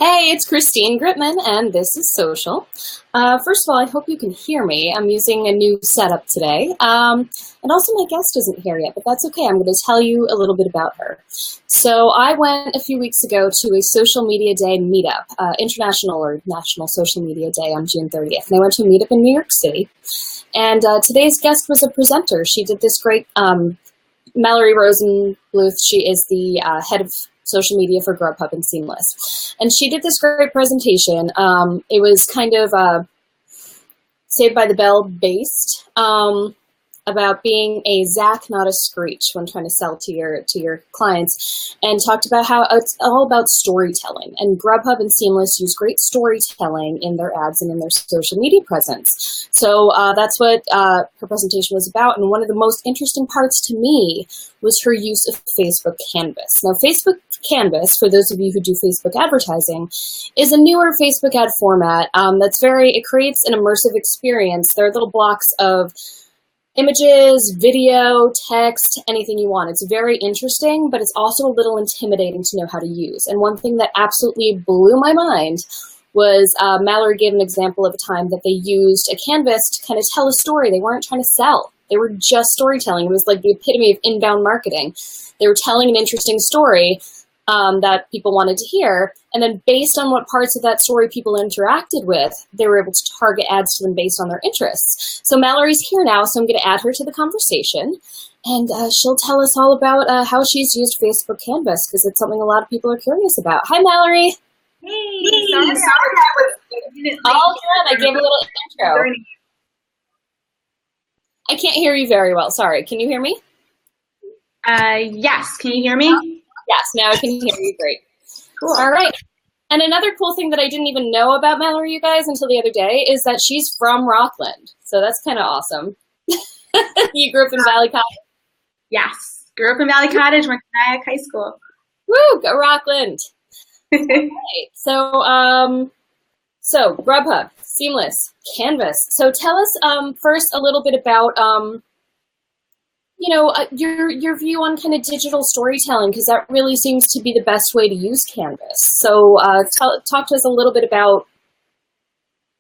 Hey, it's Christine Gritmon, and this is Social. First of all, I hope you can hear me. I'm using a new setup today. And also my guest isn't here yet, but that's okay. I'm going to tell you a little bit about her. So I went a few weeks ago to a social media day meetup, International or National Social Media Day on June 30th. And I went to a meetup in New York City. And today's guest was a presenter. She did this great, Mallory Rosenbluth. She is the head of social media for Grubhub and Seamless. And she did this great presentation. It was kind of Saved by the Bell based, about being a Zach, not a Screech, when trying to sell to your clients, and talked about how it's all about storytelling. And Grubhub and Seamless use great storytelling in their ads and in their social media presence. So that's what her presentation was about. And one of the most interesting parts to me was her use of Facebook Canvas. Now, Facebook Canvas, for those of you who do Facebook advertising, is a newer Facebook ad format it creates an immersive experience. There are little blocks of images, video, text, anything you want. It's very interesting, but it's also a little intimidating to know how to use. And one thing that absolutely blew my mind was Mallory gave an example of a time that they used a canvas to kind of tell a story. They weren't trying to sell. They were just storytelling. It was like the epitome of inbound marketing. They were telling an interesting story that people wanted to hear, and then based on what parts of that story people interacted with, they were able to target ads to them based on their interests. So Mallory's here now, so I'm going to add her to the conversation, and she'll tell us all about how she's used Facebook Canvas, because it's something a lot of people are curious about. Hi, Mallory. Hey, sorry I was all good. I gave a little intro. I can't hear you very well. Sorry. Can you hear me? Yes. Can you hear me? Yes, now I can hear you great. Cool. All right. And another cool thing that I didn't even know about Mallory, you guys, until the other day, is that she's from Rockland. So that's kind of awesome. You grew up in Valley Cottage? Yes. Grew up in Valley Cottage, went to Nyack High School. Woo, go Rockland. Okay. So Grubhub, Seamless, Canvas. So tell us first a little bit about your view on kind of digital storytelling, because that really seems to be the best way to use Canvas. So talk to us a little bit about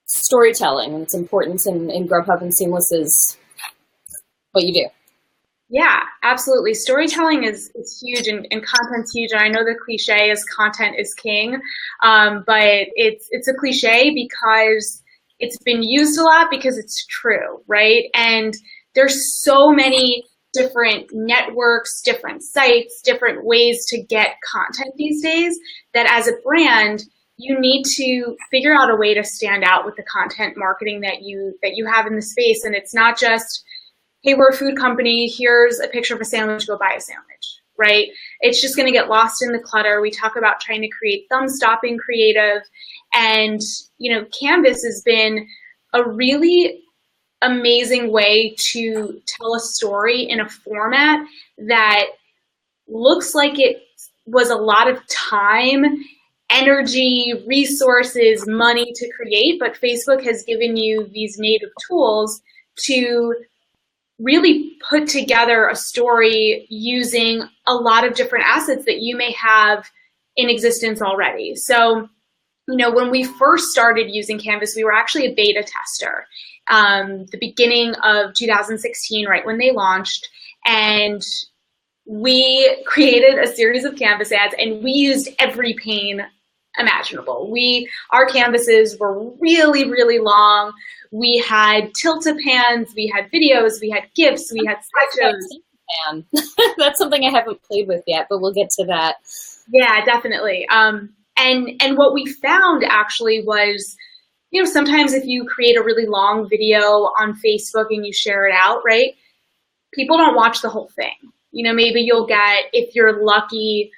storytelling and its importance in Grubhub and Seamless is what you do. Yeah, absolutely. Storytelling is huge and content's huge. And I know the cliche is content is king, but it's a cliche because it's been used a lot because it's true, right? And there's so many different networks, different sites, different ways to get content these days that as a brand, you need to figure out a way to stand out with the content marketing that you have in the space. And it's not just, hey, we're a food company, here's a picture of a sandwich, go buy a sandwich, right? It's just gonna get lost in the clutter. We talk about trying to create thumb-stopping creative, and Canvas has been a really amazing way to tell a story in a format that looks like it was a lot of time, energy, resources, money to create, but Facebook has given you these native tools to really put together a story using a lot of different assets that you may have in existence already. So, when we first started using Canvas, we were actually a beta tester. The beginning of 2016, right when they launched, and we created a series of Canvas ads, and we used every pane imaginable. Our canvases were really, really long. We had tilt-a-pans, we had videos, we had GIFs, we had slideshows. That's something I haven't played with yet, but we'll get to that. Yeah, definitely. And what we found actually was, sometimes if you create a really long video on Facebook and you share it out, right, people don't watch the whole thing. Maybe you'll get, if you're lucky,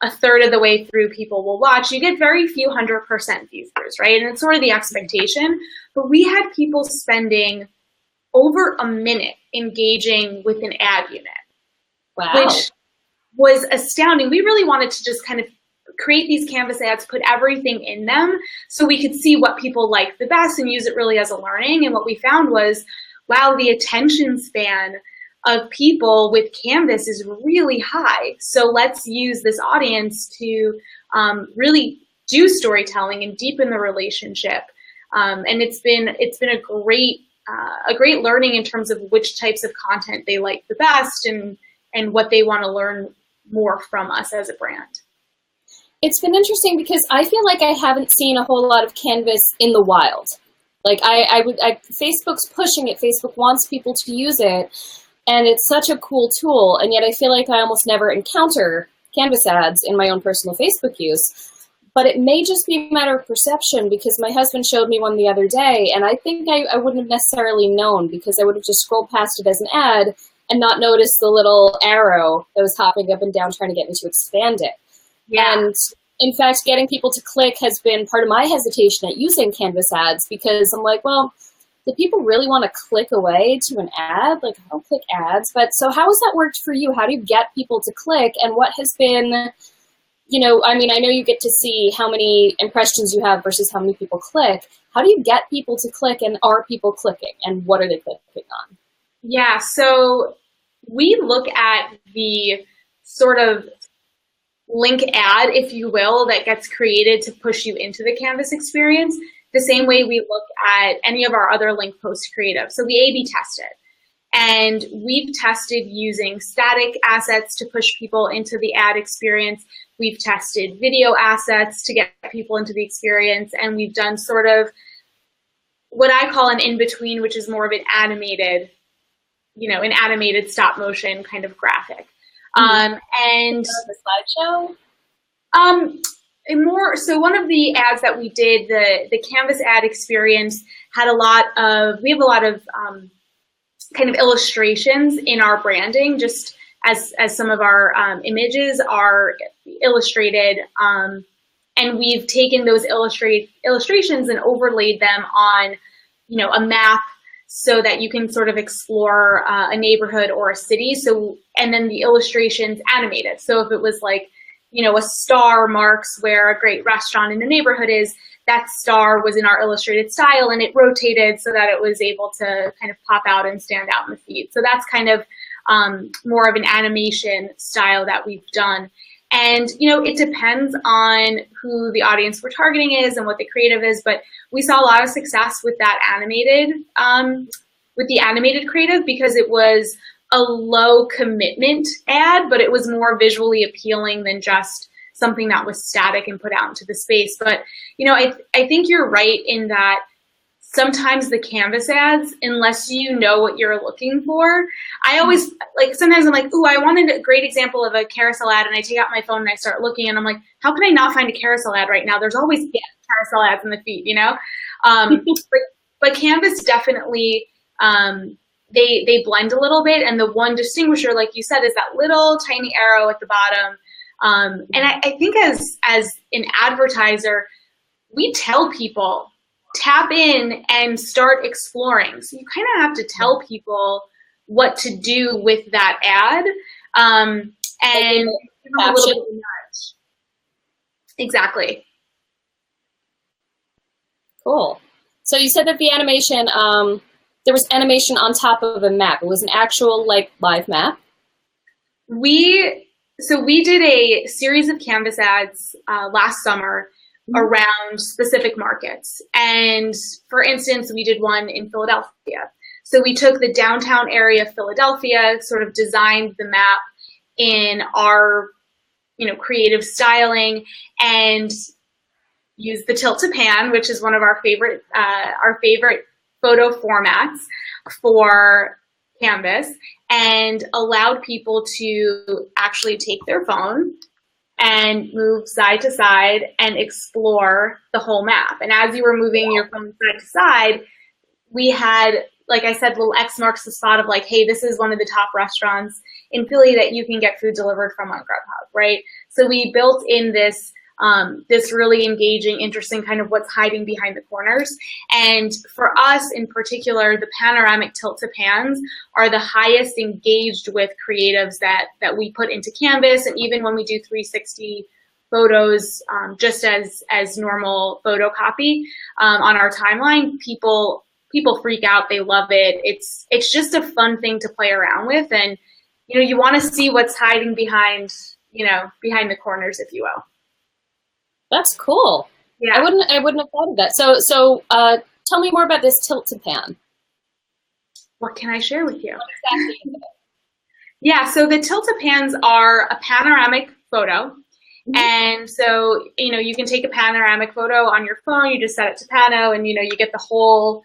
a third of the way through people will watch. You get very few 100% viewers, right? And it's sort of the expectation. But we had people spending over a minute engaging with an ad unit, wow, which was astounding. We really wanted to just kind of create these Canvas ads, put everything in them so we could see what people like the best and use it really as a learning. And what we found was, wow, the attention span of people with Canvas is really high. So let's use this audience to really do storytelling and deepen the relationship. And it's been a great learning in terms of which types of content they like the best and what they want to learn more from us as a brand. It's been interesting because I feel like I haven't seen a whole lot of Canvas in the wild. Like Facebook's pushing it. Facebook wants people to use it, and it's such a cool tool. And yet I feel like I almost never encounter Canvas ads in my own personal Facebook use. But it may just be a matter of perception, because my husband showed me one the other day, and I think I wouldn't have necessarily known, because I would have just scrolled past it as an ad and not noticed the little arrow that was hopping up and down trying to get me to expand it. Yeah. And in fact, getting people to click has been part of my hesitation at using Canvas ads, because I'm like, well, do people really want to click away to an ad? Like, I don't click ads. But so how has that worked for you? How do you get people to click? And what has been, you know, I mean, I know you get to see how many impressions you have versus how many people click. How do you get people to click, and are people clicking, and what are they clicking on? Yeah, so we look at the sort of link ad, if you will, that gets created to push you into the Canvas experience the same way we look at any of our other link post creative. So we A/B test it. And we've tested using static assets to push people into the ad experience. We've tested video assets to get people into the experience. And we've done sort of what I call an in-between, which is more of an animated, an animated stop motion kind of graphic. And the slideshow? So one of the ads that we did, the Canvas ad experience had we have a lot of kind of illustrations in our branding, just as some of our images are illustrated. And we've taken those illustrations and overlaid them on, a map, so that you can sort of explore a neighborhood or a city. And then the illustrations animated. So if it was like, a star marks where a great restaurant in the neighborhood is, that star was in our illustrated style, and it rotated so that it was able to kind of pop out and stand out in the feed. So that's kind of more of an animation style that we've done. And, it depends on who the audience we're targeting is and what the creative is, but we saw a lot of success with that with the animated creative, because it was a low commitment ad, but it was more visually appealing than just something that was static and put out into the space. But, I think you're right in that sometimes the Canvas ads, unless you know what you're looking for, I always, sometimes I'm like, ooh, I wanted a great example of a carousel ad, and I take out my phone and I start looking, and I'm like, how can I not find a carousel ad right now? There's always carousel ads in the feed, but Canvas definitely, they blend a little bit, and the one distinguisher, like you said, is that little tiny arrow at the bottom. And I think as an advertiser, we tell people, tap in and start exploring. So you kind of have to tell people what to do with that ad, and give them a little bit of a nudge. Exactly. Cool. So you said that the animation, there was animation on top of a map. It was an actual live map. We did a series of Canvas ads last summer around specific markets. And for instance, we did one in Philadelphia. So we took the downtown area of Philadelphia, sort of designed the map in our, creative styling, and used the tilt to pan, which is one of our favorite photo formats for Canvas, and allowed people to actually take their phone and move side to side and explore the whole map. And as you were moving your phone side to side, we had, like I said, little X marks the spot of like, hey, this is one of the top restaurants in Philly that you can get food delivered from on Grubhub, right? So we built in this really engaging, interesting kind of what's hiding behind the corners. And for us in particular, the panoramic tilt to pans are the highest engaged with creatives that we put into Canvas. And even when we do 360 photos, just as normal photo copy on our timeline, people freak out. They love it. It's just a fun thing to play around with. And, you want to see what's hiding behind the corners, if you will. That's cool. Yeah. I wouldn't have thought of that. Tell me more about this tilt to pan. What can I share with you? What exactly is it? Yeah, so the tilt-a-pans are a panoramic photo. Mhm. And so, you can take a panoramic photo on your phone, you just set it to pano, and you get the whole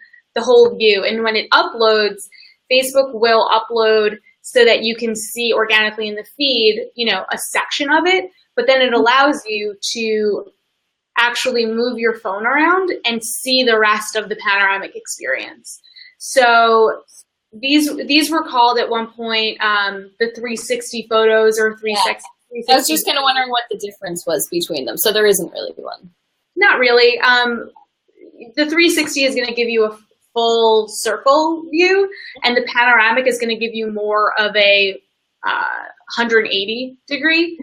view. And when it uploads, Facebook will upload so that you can see organically in the feed, a section of it, but then it allows you to actually move your phone around and see the rest of the panoramic experience. So these were called at one point the 360 photos or Yeah. 360. I was just kind of wondering what the difference was between them. So there isn't really one. Not really. The 360 is going to give you a full circle view, and the panoramic is going to give you more of a 180 degree.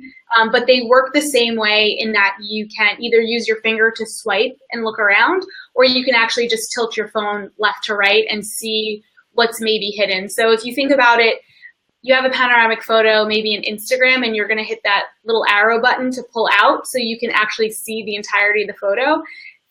But they work the same way in that you can either use your finger to swipe and look around, or you can actually just tilt your phone left to right and see what's maybe hidden. So if you think about it, you have a panoramic photo, maybe in Instagram, and you're going to hit that little arrow button to pull out so you can actually see the entirety of the photo.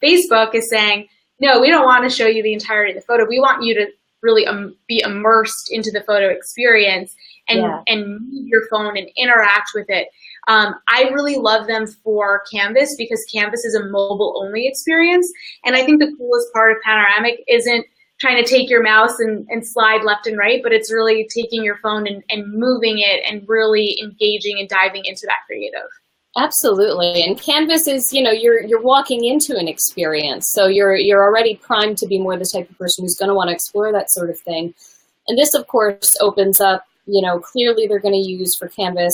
Facebook is saying, no, we don't want to show you the entirety of the photo. We want you to really be immersed into the photo experience and move your phone and interact with it. I really love them for Canvas because Canvas is a mobile-only experience. And I think the coolest part of Panoramic isn't trying to take your mouse and slide left and right, but it's really taking your phone and moving it and really engaging and diving into that creative. Absolutely. And Canvas is, you're walking into an experience. So you're already primed to be more the type of person who's going to want to explore that sort of thing. And this, of course, opens up, clearly they're going to use for Canvas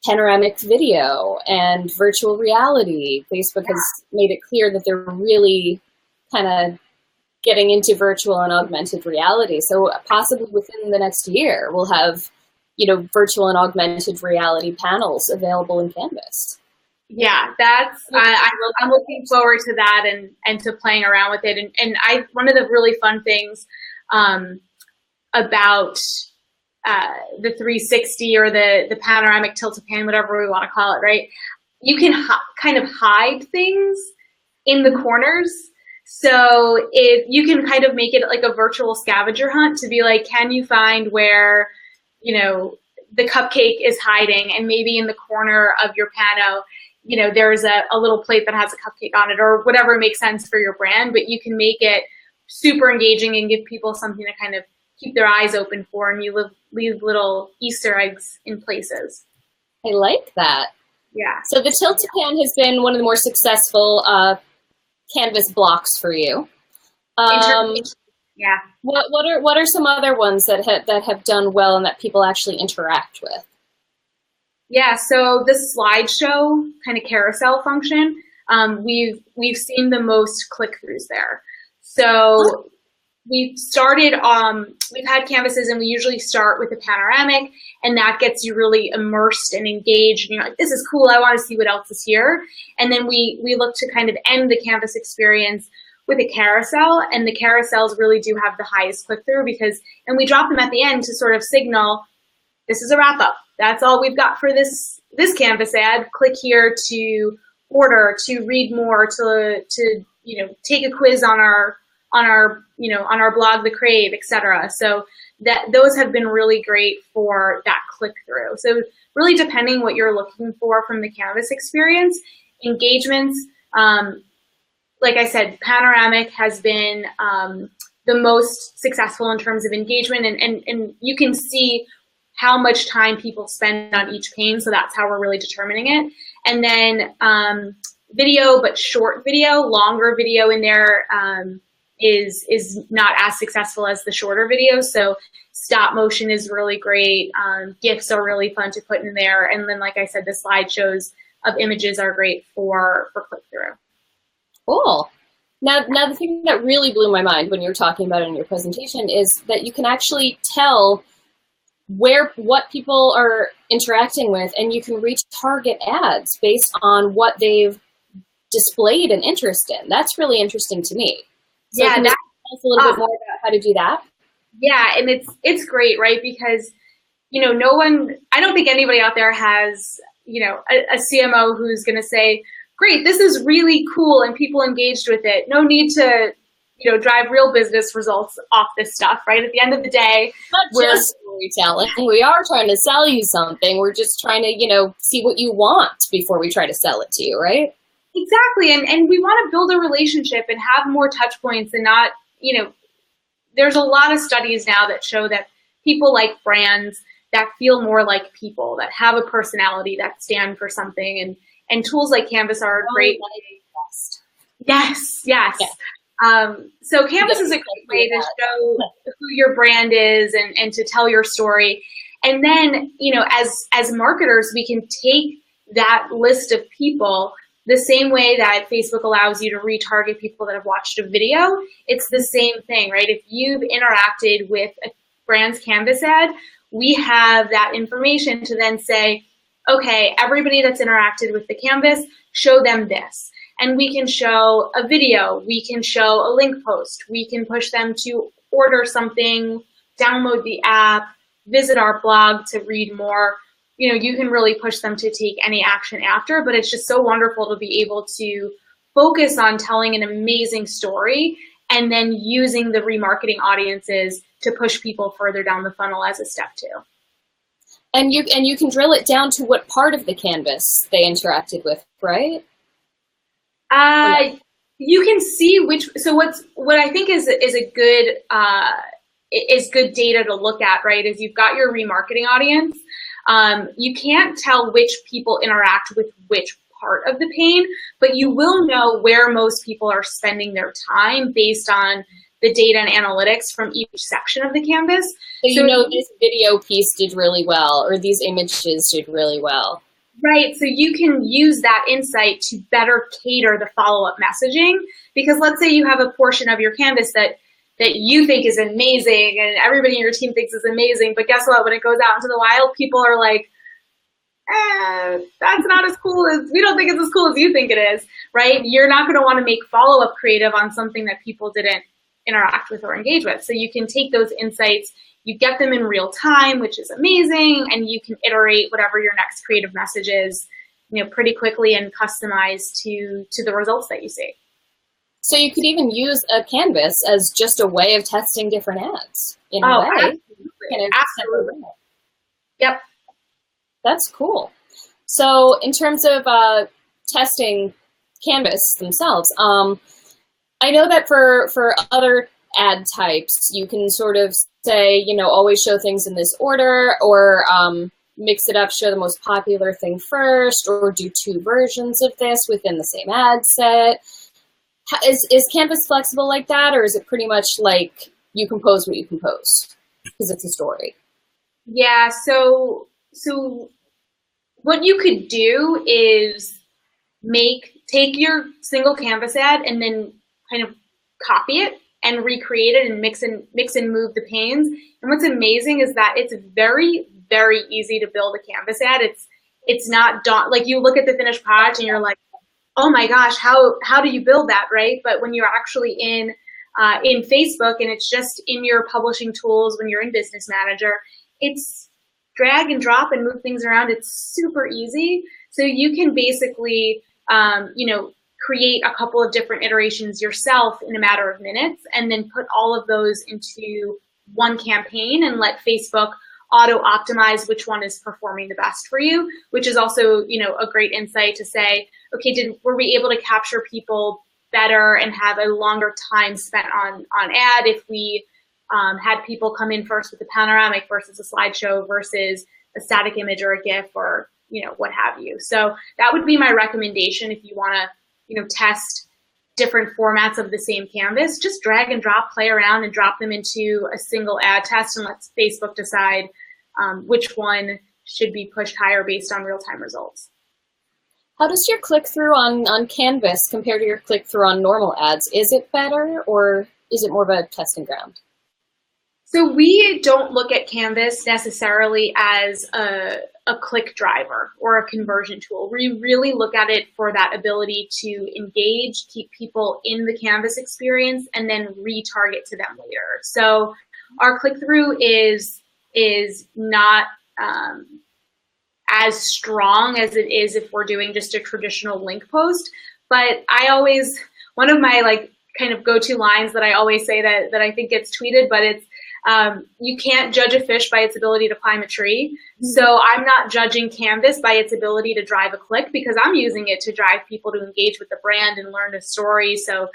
panoramic video and virtual reality. Facebook has made it clear that they're really kind of getting into virtual and augmented reality. So possibly within the next year, we'll have, virtual and augmented reality panels available in Canvas. Yeah, I'm looking forward to that and to playing around with it. And one of the really fun things about the 360 or the panoramic tilt-a-pan, whatever we want to call it, right? You can kind of hide things in the corners. So if you can kind of make it like a virtual scavenger hunt to be like, can you find where, the cupcake is hiding, and maybe in the corner of your pano, there's a little plate that has a cupcake on it, or whatever makes sense for your brand, but you can make it super engaging and give people something to kind of keep their eyes open for, and you leave little Easter eggs in places. I like that. Yeah. So the tilt-a-pan has been one of the more successful Canvas blocks for you. Yeah. What are some other ones that have done well and that people actually interact with? Yeah, so the slideshow kind of carousel function, we've seen the most click-throughs there. So we've had canvases, and we usually start with a panoramic, and that gets you really immersed and engaged. And you're like, this is cool, I want to see what else is here. And then we look to kind of end the canvas experience with a carousel, and the carousels really do have the highest click-through and we drop them at the end to sort of signal, this is a wrap-up. That's all we've got for this canvas ad. Click here to order, to read more, to take a quiz on our blog, The Crave, etc. So those have been really great for that click-through. So really depending what you're looking for from the canvas experience, engagements, like I said, Panoramic has been the most successful in terms of engagement, and you can see how much time people spend on each pane, so that's how we're really determining it. And then video, but short video, longer video in there is not as successful as the shorter videos. So stop motion is really great. GIFs are really fun to put in there. And then, like I said, the slideshows of images are great for click-through. Cool. Now, the thing that really blew my mind when you were talking about it in your presentation is that you can actually tell what people are interacting with, and you can retarget ads based on what they've displayed an interest in. That's really interesting to me. So can you tell us a little bit more about how to do that? Yeah, and it's great, right? Because I don't think anybody out there has a CMO who's going to say, great, this is really cool and people engaged with it. No need to, drive real business results off this stuff, right? At the end of the day, Not just storytelling. We are trying to sell you something. We're just trying to, see what you want before we try to sell it to you, right? Exactly. And we want to build a relationship and have more touch points and not, there's a lot of studies now that show that people like brands that feel more like people, that have a personality, that stand for something. And tools like Canvas are a great way. Yes. Yeah. So Canvas is a great way to show who your brand is and to tell your story. And then, as marketers, we can take that list of people the same way that Facebook allows you to retarget people that have watched a video. It's the same thing, right? If you've interacted with a brand's Canvas ad, we have that information to then say, okay, everybody that's interacted with the Canvas, show them this. And we can show a video, we can show a link post, we can push them to order something, download the app, visit our blog to read more. You can really push them to take any action after, but it's just so wonderful to be able to focus on telling an amazing story and then using the remarketing audiences to push people further down the funnel as a step two. And you can drill it down to what part of the Canvas they interacted with, right? You can see what I think is a good good data to look at, right? Is you've got your remarketing audience. You can't tell which people interact with which part of the pane, but you will know where most people are spending their time based on the data and analytics from each section of the Canvas. So this video piece did really well, or these images did really well. Right, so you can use that insight to better cater the follow-up messaging, because let's say you have a portion of your Canvas that you think is amazing and everybody in your team thinks is amazing, but guess what? When it goes out into the wild, people are like, that's not as cool as, we don't think it's as cool as you think it is, right? You're not going to want to make follow-up creative on something that people didn't interact with or engage with. So you can take those insights, you get them in real time, which is amazing, and you can iterate whatever your next creative message is, pretty quickly and customize to the results that you see. So you could even use a Canvas as just a way of testing different ads in a way. Absolutely. Yep. That's cool. So in terms of testing Canvas themselves, I know that for other ad types, you can sort of say, always show things in this order, or mix it up, show the most popular thing first, or do two versions of this within the same ad set. Is Canvas flexible like that, or is it pretty much like you compose what you compose because it's a story? Yeah, so what you could do is take your single Canvas ad and then kind of copy it and recreate it and mix and move the panes. And what's amazing is that it's very, very easy to build a Canvas ad. It's not like you look at the finished product and you're like, oh my gosh, how do you build that, right? But when you're actually in Facebook and it's just in your publishing tools, when you're in Business Manager, it's drag and drop and move things around. It's super easy. So you can basically, create a couple of different iterations yourself in a matter of minutes, and then put all of those into one campaign and let Facebook auto-optimize which one is performing the best for you, which is also, a great insight to say, okay, were we able to capture people better and have a longer time spent on ad if we had people come in first with a panoramic versus a slideshow versus a static image or a GIF or, what have you. So that would be my recommendation if you want to, test different formats of the same canvas. Just drag and drop, play around and drop them into a single ad test and let Facebook decide which one should be pushed higher based on real-time results. How does your click-through on Canvas compare to your click-through on normal ads? Is it better, or is it more of a testing ground? So we don't look at Canvas necessarily as a click driver or a conversion tool. We really look at it for that ability to engage, keep people in the Canvas experience, and then retarget to them later. So our click-through is not as strong as it is if we're doing just a traditional link post. But one of my like kind of go-to lines that I always say that I think gets tweeted, but it's, you can't judge a fish by its ability to climb a tree. So I'm not judging Canvas by its ability to drive a click, because I'm using it to drive people to engage with the brand and learn a story. So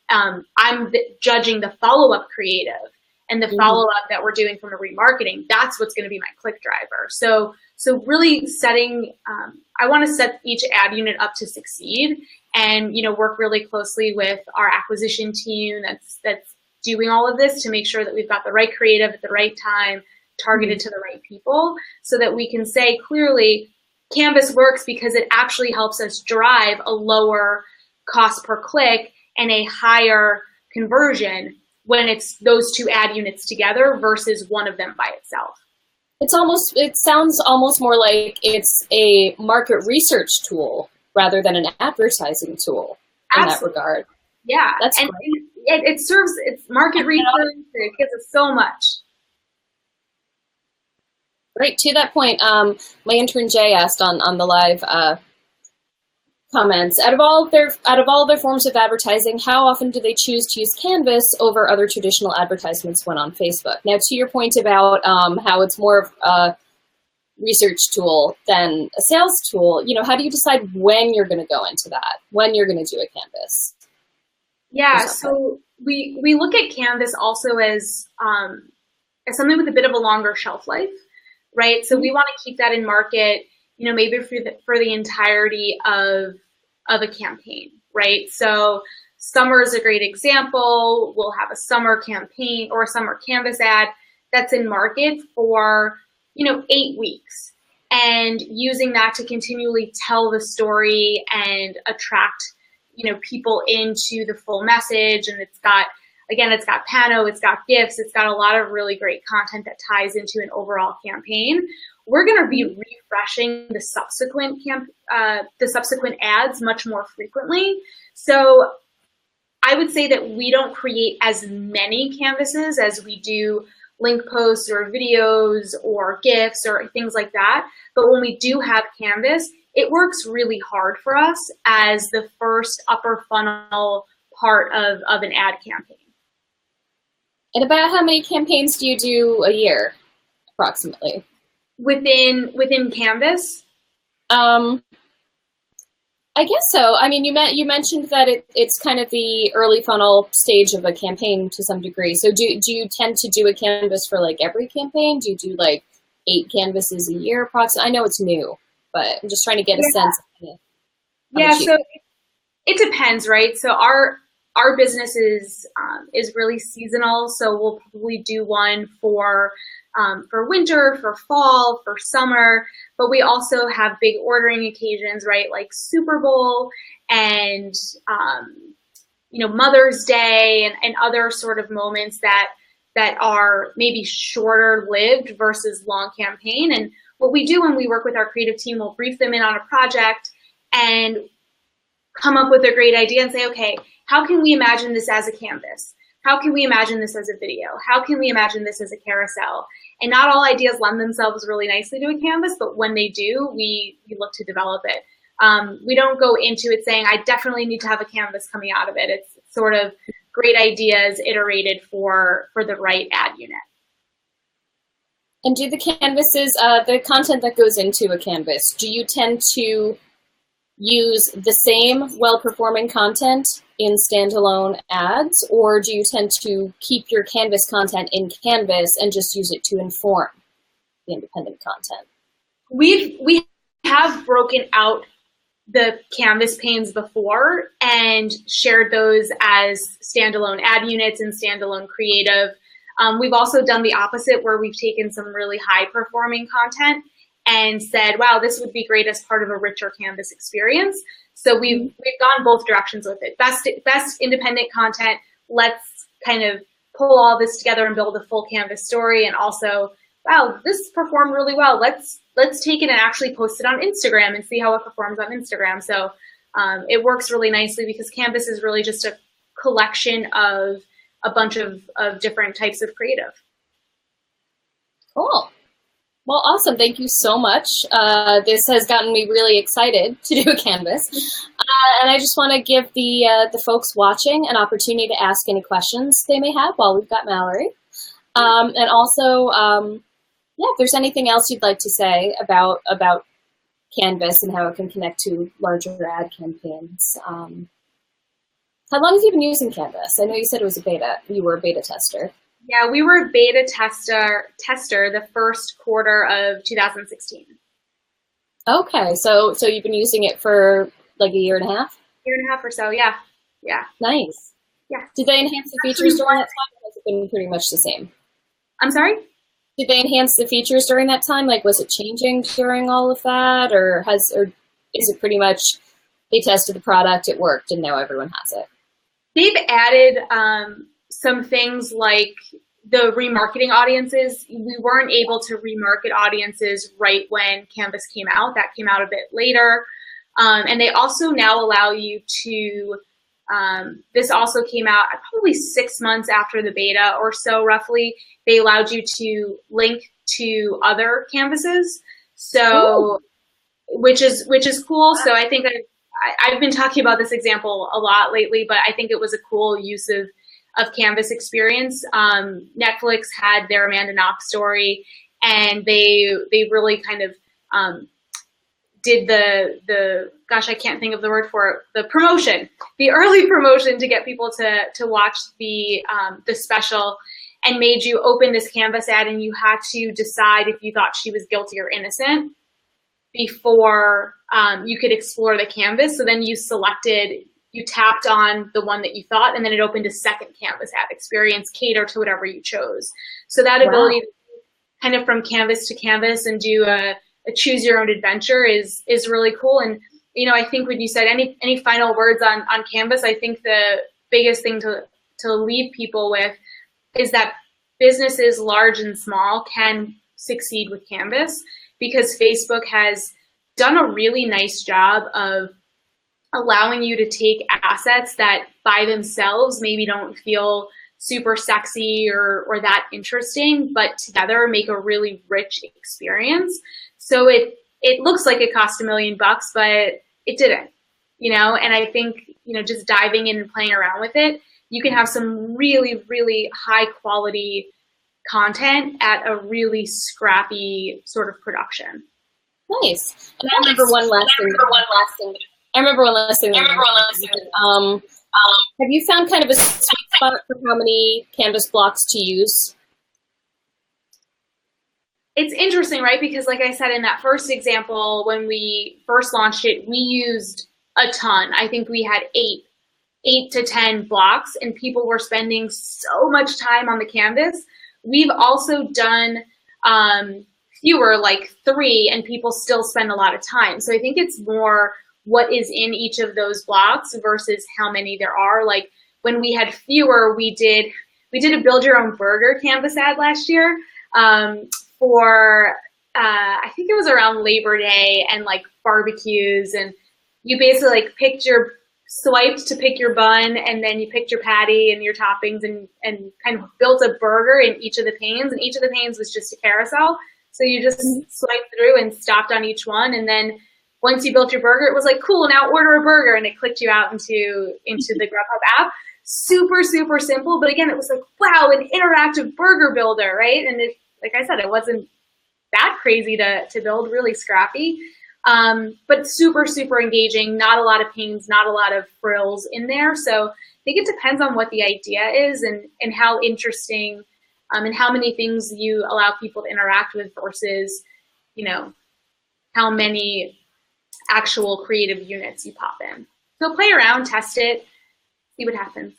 I'm judging the follow-up creative and the follow-up that we're doing from a remarketing. That's what's going to be my click driver. So really setting, I want to set each ad unit up to succeed, and, work really closely with our acquisition team that's doing all of this to make sure that we've got the right creative at the right time, targeted to the right people, so that we can say clearly Canvas works because it actually helps us drive a lower cost per click and a higher conversion when it's those two ad units together versus one of them by itself. It sounds almost more like it's a market research tool rather than an advertising tool in that regard. Yeah, that's and great. It serves its market research. It gives us so much. Right. To that point, my intern Jay asked on the live comments, out of all their forms of advertising, how often do they choose to use Canvas over other traditional advertisements when on Facebook? Now, to your point about how it's more of a research tool than a sales tool, how do you decide when you're going to go into that, when you're going to do a Canvas? Yeah, so we look at Canvas also as something with a bit of a longer shelf life, right? So we want to keep that in market, maybe for the entirety of a campaign, right? So summer is a great example. We'll have a summer campaign or a summer Canvas ad that's in market for 8 weeks, and using that to continually tell the story and attract people into the full message. And it's got pano, it's got gifts, it's got a lot of really great content that ties into an overall campaign. We're going to be refreshing the subsequent ads much more frequently. So I would say that we don't create as many canvases as we do link posts or videos or GIFs or things like that. But when we do have Canvas, it works really hard for us as the first upper funnel part of an ad campaign. And about how many campaigns do you do a year, approximately? Within Canvas? I guess so. I mean, you mentioned that it's kind of the early funnel stage of a campaign to some degree. So do you tend to do a Canvas for like every campaign? Do you do like 8 canvases a year approximately? I know it's new, but I'm just trying to get a sense of so it depends, right? So our business is really seasonal. So we'll probably do one for winter, for fall, for summer, but we also have big ordering occasions, right? Like Super Bowl and, Mother's Day and other sort of moments that are maybe shorter lived versus long campaign. And what we do when we work with our creative team, we'll brief them in on a project and come up with a great idea and say, okay, how can we imagine this as a canvas? How can we imagine this as a video? How can we imagine this as a carousel? And not all ideas lend themselves really nicely to a canvas, but when they do, we look to develop it. We don't go into it saying, I definitely need to have a canvas coming out of it. It's sort of great ideas iterated for the right ad unit. And do the canvases, the content that goes into a canvas, do you tend to use the same well-performing content in standalone ads, or do you tend to keep your Canvas content in Canvas and just use it to inform the independent content? We have broken out the Canvas panes before and shared those as standalone ad units and standalone creative. We've also done the opposite, where we've taken some really high-performing content and said, wow, this would be great as part of a richer Canvas experience. So we've gone both directions with it. Best independent content, let's kind of pull all this together and build a full Canvas story. And also, wow, this performed really well. Let's take it and actually post it on Instagram and see how it performs on Instagram. So it works really nicely because Canvas is really just a collection of a bunch of different types of creative. Cool. Well, awesome. Thank you so much. This has gotten me really excited to do a Canvas. And I just want to give the folks watching an opportunity to ask any questions they may have while we've got Mallory. And also, yeah, if there's anything else you'd like to say about Canvas and how it can connect to larger ad campaigns. How long have you been using Canvas? I know you said it was a beta. You were a beta tester. Yeah, we were a beta tester the first quarter of 2016. Okay, so you've been using it for like a year and a half? Year and a half or so, yeah. Yeah. Nice. Yeah. Did they enhance the features during that time, or has it been pretty much the same? I'm sorry? Did they enhance the features during that time? Like, was it changing during all of that, or is it pretty much they tested the product, it worked, and now everyone has it? They've added some things like the remarketing audiences. We weren't able to remarket audiences right when Canvas came out. That came out a bit later. And they also now allow you to, this also came out probably 6 months after the beta or so roughly. They allowed you to link to other canvases. So, which is cool. So I think I've been talking about this example a lot lately, but I think it was a cool use of Canvas experience. Netflix had their Amanda Knox story, and they really kind of did the gosh, I can't think of the word for it, the promotion, the early promotion to get people to watch the special, and made you open this Canvas ad, and you had to decide if you thought she was guilty or innocent before you could explore the Canvas. So then you tapped on the one that you thought, and then it opened a second Canvas ad experience catered to whatever you chose. So that ability to kind of from canvas to canvas and do a choose your own adventure is really cool. And, you know, I think when you said any final words on Canvas, I think the biggest thing to leave people with is that businesses large and small can succeed with Canvas, because Facebook has done a really nice job of allowing you to take assets that by themselves maybe don't feel super sexy or that interesting, but together make a really rich experience. So it looks like it cost $1 million, but it didn't, you know? And I think, you know, just diving in and playing around with it, you can have some really, really high quality content at a really scrappy sort of production. Nice. And I remember one last thing. Have you found kind of a sweet spot for how many Canvas blocks to use? It's interesting, right? Because like I said, in that first example, when we first launched it, we used a ton. I think we had 8 to 10 blocks, and people were spending so much time on the Canvas. We've also done fewer, like 3, and people still spend a lot of time. So I think it's more what is in each of those blocks versus how many there are. Like when we had fewer, we did a build your own burger Canvas ad last year for I think it was around Labor Day and like barbecues, and you basically like swiped to pick your bun, and then you picked your patty and your toppings and kind of built a burger in each of the panes, and each of the panes was just a carousel. So you just swiped through and stopped on each one, and then once you built your burger, it was like, cool, now order a burger, and it clicked you out into the Grubhub app. Super, super simple, but again, it was like, wow, an interactive burger builder, right? And it, like I said, it wasn't that crazy to build, really scrappy. But super, super engaging, not a lot of pains, not a lot of frills in there. So I think it depends on what the idea is and how interesting and how many things you allow people to interact with versus, you know, how many actual creative units you pop in. So play around, test it, see what happens.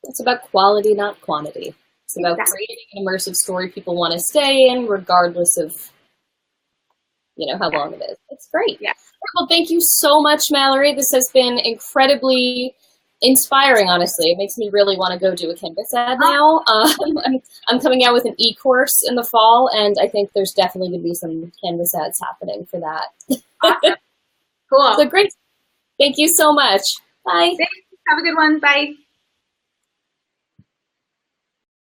It's about quality, not quantity. It's about creating an immersive story people want to stay in regardless of, you know, how long it is. It's great. Yeah. Well, thank you so much, Mallory. This has been incredibly inspiring, honestly. It makes me really want to go do a Canvas ad now. I'm coming out with an e-course in the fall, and I think there's definitely going to be some Canvas ads happening for that. Awesome. Cool. So great. Thank you so much. Bye. Thanks. Have a good one. Bye.